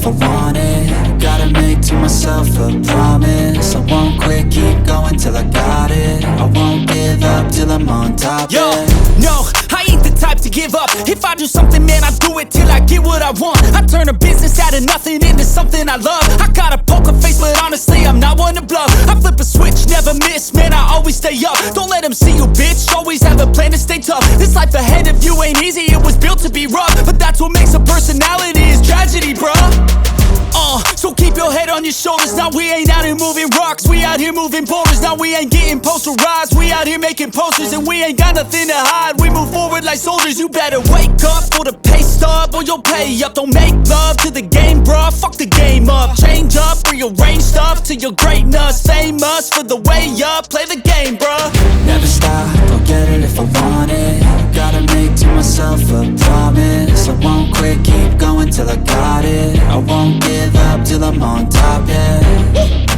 I want it. Gotta make to myself a promise. I won't quit, keep going till I got it. I won't give up till I'm on top. Yo, no, I ain't the type to give up. If I do something, man, I do it till I get what I want. I turn a business out of nothing into something I love. I got a poker face, but honestly, I'm not one to bluff. I flip a switch, never miss, man, I always stay up. Don't let them see you, bitch, always have a plan to stay tough. This life ahead of you ain't easy, it was built to be rough. But that's what makes a personality, is tragedy, bruh. So keep your head on your shoulders. Now we ain't out here moving rocks, we out here moving boulders. Now we ain't getting posterized, we out here making posters. And we ain't got nothing to hide, we move forward like soldiers. You better wake up for the pay stub, or you'll pay up. Don't make love to the game, bruh, fuck the game up. Change up, rearrange stuff to your greatness. Famous for the way up, play the game, bruh. Never stop, I'll get it if I want it. Gotta make to myself a promise. I won't quit, keep going till I got it. I won't give up till I'm on top, yeah.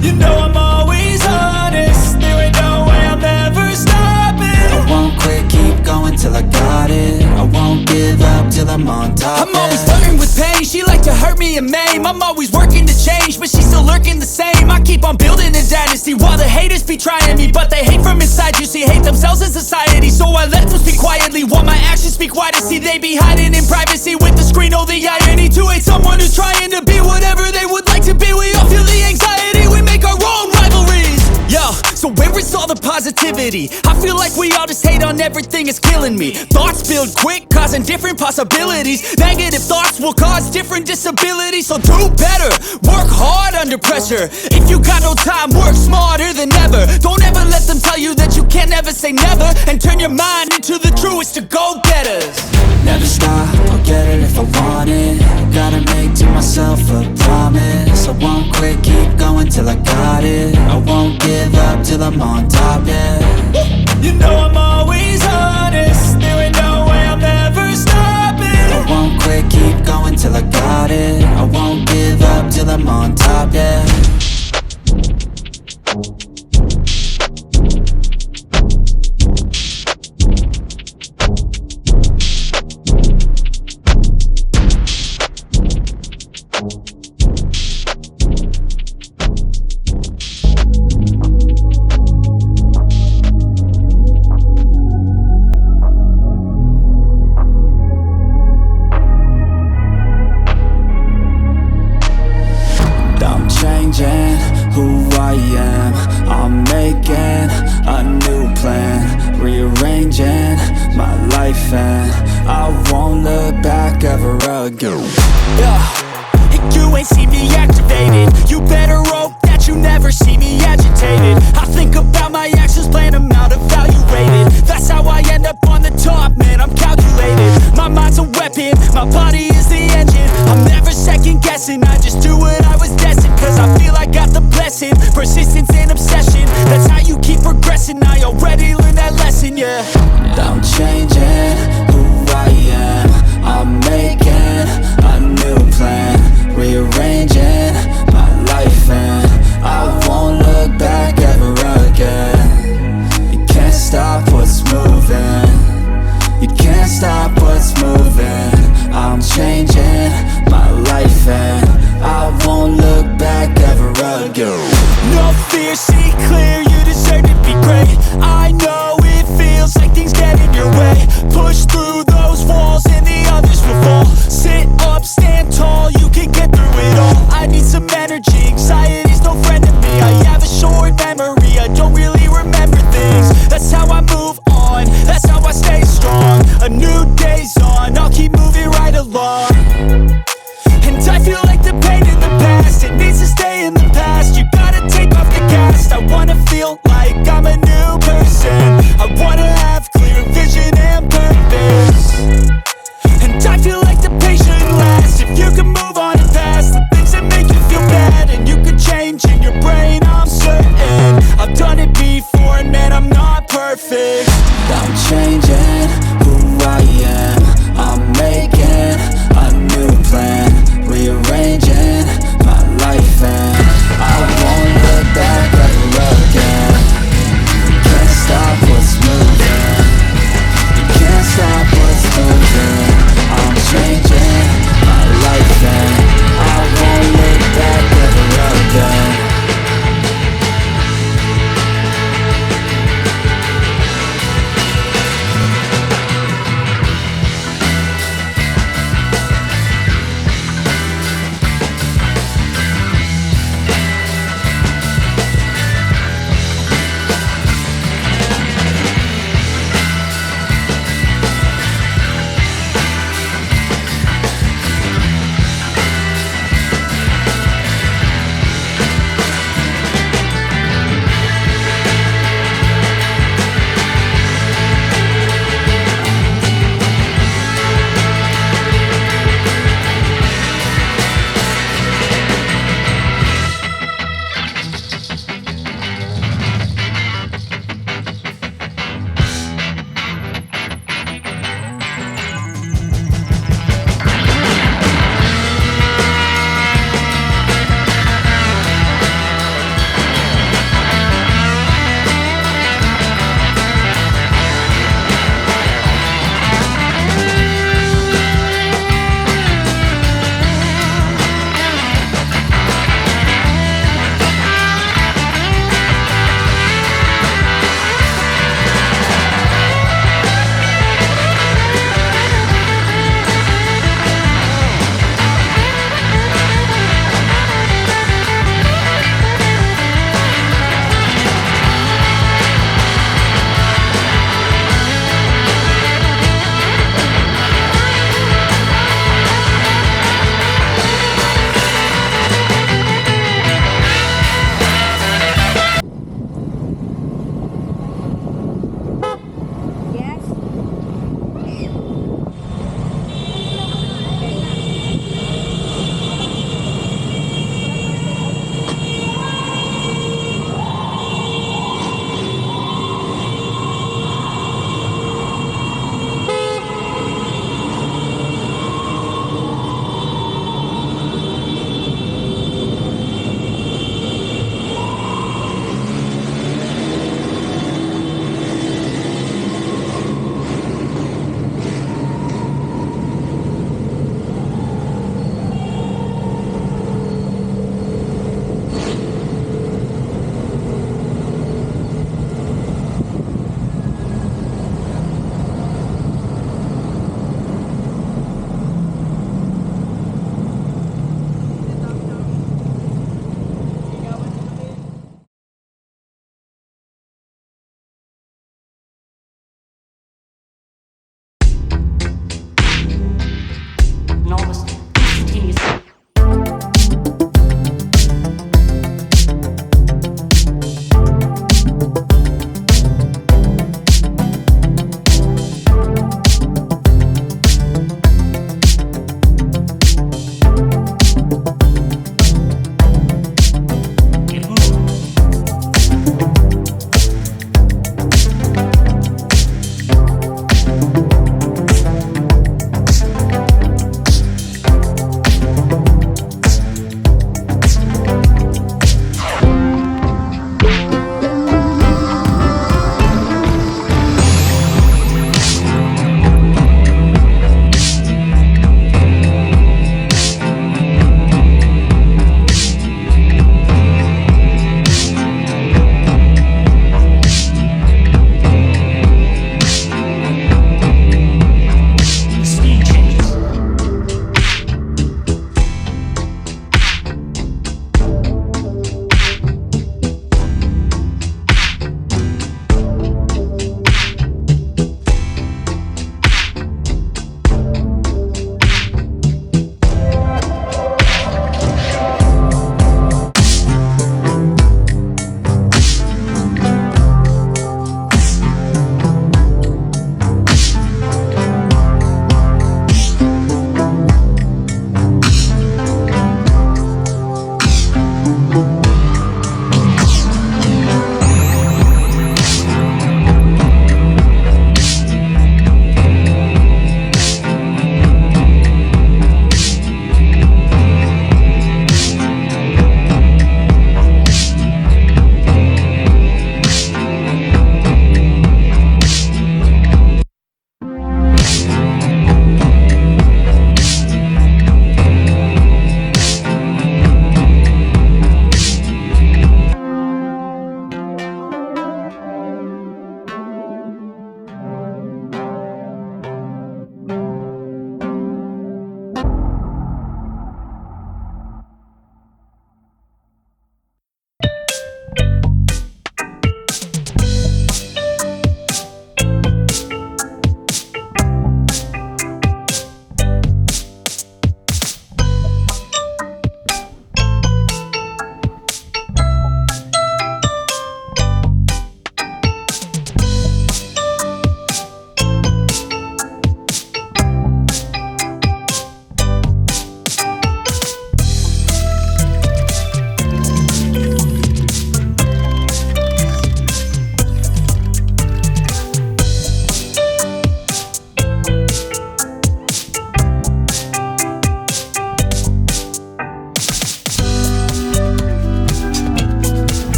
You know I'm always honest, there ain't no way I'm ever stopping. I won't quit, keep going till I got it. I won't give up till I'm on top, I'm always flirting with pain, she like to hurt me and maim. I'm always working to change, but she's still lurking the same. I keep on building a dynasty while the haters be trying me. But they hate from inside, you see, hate themselves in society. So I let them speak quietly while my actions speak wider. See, they be hiding in privacy with the screen. Oh, the irony to hate someone who's trying to be whatever they would like to be. We all feel the anxiety, we make our own rivalries. Yo, so where is all the positivity? I feel like we all just hate on everything, it's killing me. Thoughts build quick, causing different possibilities. Negative thoughts will cause different disabilities. So do better, work hard under pressure. If you got no time, work smarter than ever. Don't ever let them tell you that you can't never say never. And turn your mind into the truest to go-getters. Never stop, I'll get it if I want it. Gotta make to myself a promise. I won't quit, keep going till I got it. I won't give up till I'm on top, yeah. You know I'm always honest, there ain't no way I'm ever stopping. I won't quit, keep going till I got it. I won't give up till I'm on top, yeah. Who I am, I'm making a new plan, rearranging my life, and I won't look back ever again. Yeah, you ain't see me activated. You better hope that you never see me agitated. I think about my actions, plan them out, evaluated. That's how I end up on the top, man, I'm calculated. My mind's a weapon, my body is the engine. I'm never second guessing, I just do what I was destined. Cause I feel I got the blessing, persistence and obsession. That's how you keep progressing, I already learned that lesson, yeah. I'm changing who I am, I'm making